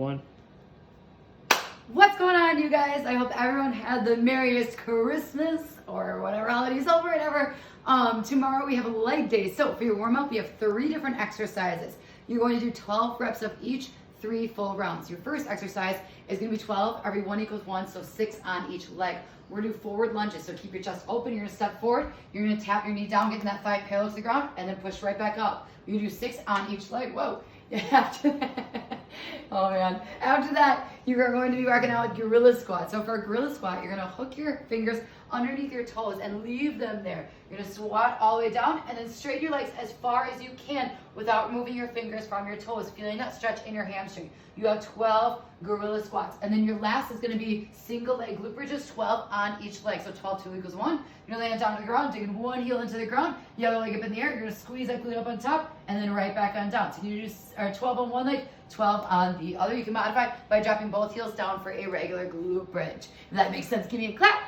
one. What's going on, you guys? I hope everyone had the merriest Christmas or whatever holiday's over, whatever. Tomorrow we have a leg day. So for your warm-up, we have 3 different exercises. You're going to do 12 reps of each, 3 full rounds. Your first exercise is going to be 12, every 1 equals 1, so 6 on each leg. We're going to do forward lunges, so keep your chest open. You're going to step forward. You're going to tap your knee down, getting that thigh parallel to the ground, and then push right back up. You're going to do 6 on each leg. Whoa. After that, oh man. After that, you are going to be working out with gorilla squat. So for a gorilla squat, you're going to hook your fingers underneath your toes and leave them there. You're going to squat all the way down and then straighten your legs as far as you can without moving your fingers from your toes, feeling that stretch in your hamstring. You have 12 gorilla squats. And then your last is going to be single leg glute bridges, 12 on each leg. So 12, 2 equals 1. You're going to land down on the ground, digging one heel into the ground, the other leg up in the air. You're going to squeeze that glute up on top and then right back on down. So you do 12 on one leg, 12 on the other. You can modify by dropping both heels down for a regular glute bridge. If that makes sense, give me a clap.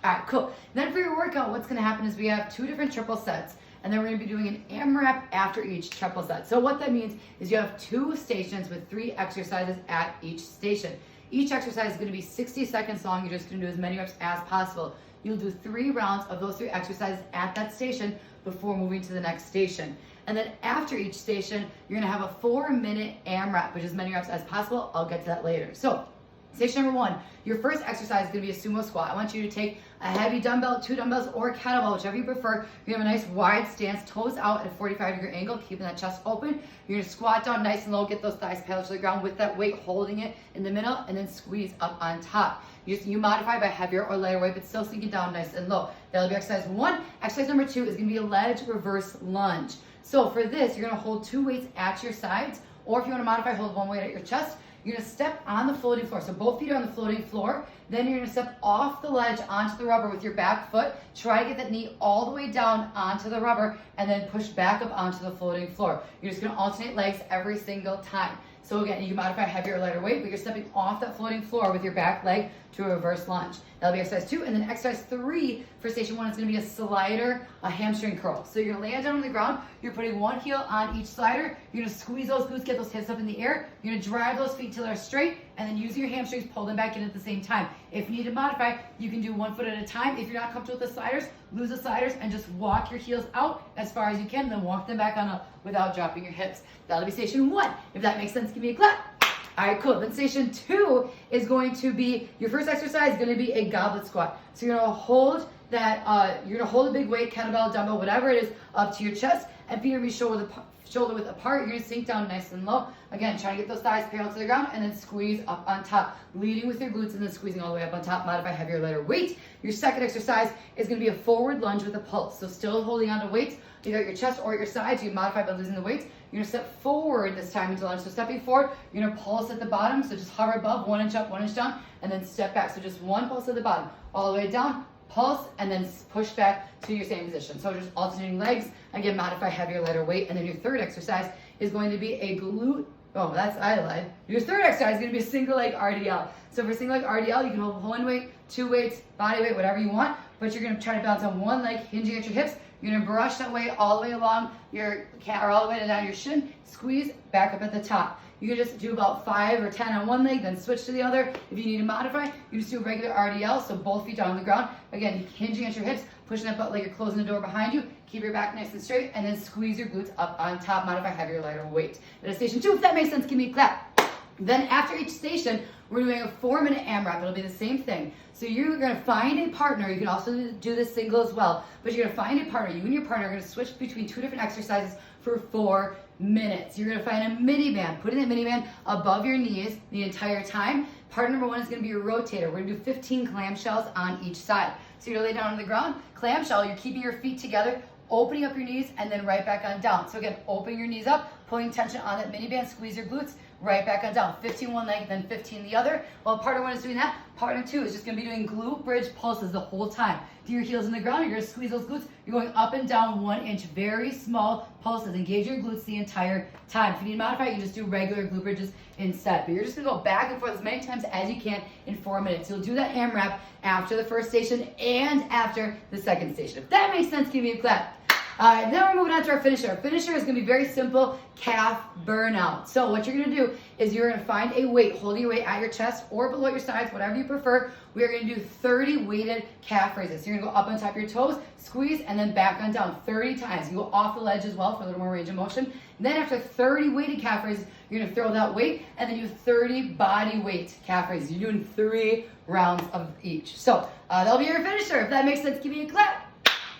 All right, cool. Then for your workout, what's going to happen is we have 2 different triple sets, and then we're going to be doing an AMRAP after each triple set. So what that means is you have 2 stations with 3 exercises at each station. Each exercise is going to be 60 seconds long. You're just going to do as many reps as possible. You'll do 3 rounds of those 3 exercises at that station before moving to the next station. And then after each station, you're going to have a 4-minute AMRAP, which is as many reps as possible. I'll get to that later. So station number 1, your first exercise is going to be a sumo squat. I want you to take a heavy dumbbell, 2 dumbbells, or a kettlebell, whichever you prefer. You're going to have a nice wide stance, toes out at a 45-degree angle, keeping that chest open. You're going to squat down nice and low, get those thighs parallel to the ground with that weight, holding it in the middle, and then squeeze up on top. You modify by heavier or lighter weight, but still sinking down nice and low. That'll be exercise 1. Exercise number 2 is going to be a ledge reverse lunge. So for this, you're going to hold 2 weights at your sides, or if you want to modify, hold 1 weight at your chest. You're going to step on the floating floor. So both feet are on the floating floor. Then you're going to step off the ledge onto the rubber with your back foot. Try to get that knee all the way down onto the rubber and then push back up onto the floating floor. You're just going to alternate legs every single time. So again, you can modify heavier or lighter weight, but you're stepping off that floating floor with your back leg to a reverse lunge. That'll be exercise 2. And then exercise 3 for station 1 is going to be a slider, a hamstring curl. So you're going to land down on the ground. You're putting 1 heel on each slider. You're going to squeeze those glutes, get those hips up in the air. You're going to drive those feet till they're straight, and then use your hamstrings, pull them back in at the same time. If you need to modify, you can do 1 foot at a time. If you're not comfortable with the sliders, lose the sliders and just walk your heels out as far as you can, then walk them back on up without dropping your hips. That'll be station 1. If that makes sense, give me a clap. All right, cool. Then station 2 is going to be, your first exercise is going to be a goblet squat. So you're going to hold that, you're going to hold a big weight, kettlebell, dumbbell, whatever it is, up to your chest, and feet are going to be shoulder width apart. You're going to sink down nice and low. Again, trying to get those thighs parallel to the ground, and then squeeze up on top, leading with your glutes and then squeezing all the way up on top. Modify heavier, lighter weight. Your second exercise is going to be a forward lunge with a pulse. So still holding on to weights, either at your chest or at your sides. You can modify by losing the weights. You're going to step forward this time into lunge. So stepping forward, you're going to pulse at the bottom. So just hover above, 1 inch up, 1 inch down, and then step back. So just 1 pulse at the bottom, all the way down, pulse, and then push back to your same position. So just alternating legs. Again, modify heavier, lighter weight. And then your third exercise is going to be a glute. Oh, I lied. Your third exercise is going to be a single leg RDL. So for single leg RDL, you can hold 1 weight, 2 weights, body weight, whatever you want, but you're going to try to balance on 1 leg, hinging at your hips. You're going to brush that weight all the way along your calf, or all the way down your shin, squeeze back up at the top. You can just do about 5 or 10 on 1 leg, then switch to the other. If you need to modify, you just do a regular RDL, so both feet down on the ground. Again, hinging at your hips, pushing that butt like you're closing the door behind you. Keep your back nice and straight, and then squeeze your glutes up on top. Modify heavier, lighter weight. That is station 2. If that makes sense, give me a clap. Then after each station, we're doing a 4-minute AMRAP. It'll be the same thing. So you're going to find a partner. You can also do this single as well, but you're going to find a partner. You and your partner are going to switch between 2 different exercises for 4 minutes. You're going to find a mini band. Put in that mini band above your knees the entire time. Partner number 1 is going to be your rotator. We're going to do 15 clamshells on each side. So you're going to lay down on the ground. Clamshell, you're keeping your feet together, opening up your knees, and then right back on down. So again, open your knees up, pulling tension on that mini band, squeeze your glutes, right back on down. 15 one leg, then 15 the other. While partner 1 is doing that, partner 2 is just going to be doing glute bridge pulses the whole time. Do your heels in the ground, you're going to squeeze those glutes. You're going up and down 1 inch, very small pulses. Engage your glutes the entire time. If you need to modify, you can just do regular glute bridges instead. But you're just going to go back and forth as many times as you can in 4 minutes. You'll do that AMRAP after the first station and after the second station. If that makes sense, give me a clap. Then we're moving on to our finisher. Our finisher is going to be very simple, calf burnout. So what you're going to do is you're going to find a weight, holding your weight at your chest or below your sides, whatever you prefer. We are going to do 30 weighted calf raises. So you're going to go up on top of your toes, squeeze, and then back on down 30 times. You go off the ledge as well for a little more range of motion. And then after 30 weighted calf raises, you're going to throw that weight and then do 30 body weight calf raises. You're doing 3 rounds of each. So that'll be your finisher. If that makes sense, give me a clap.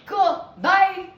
Cool. Bye.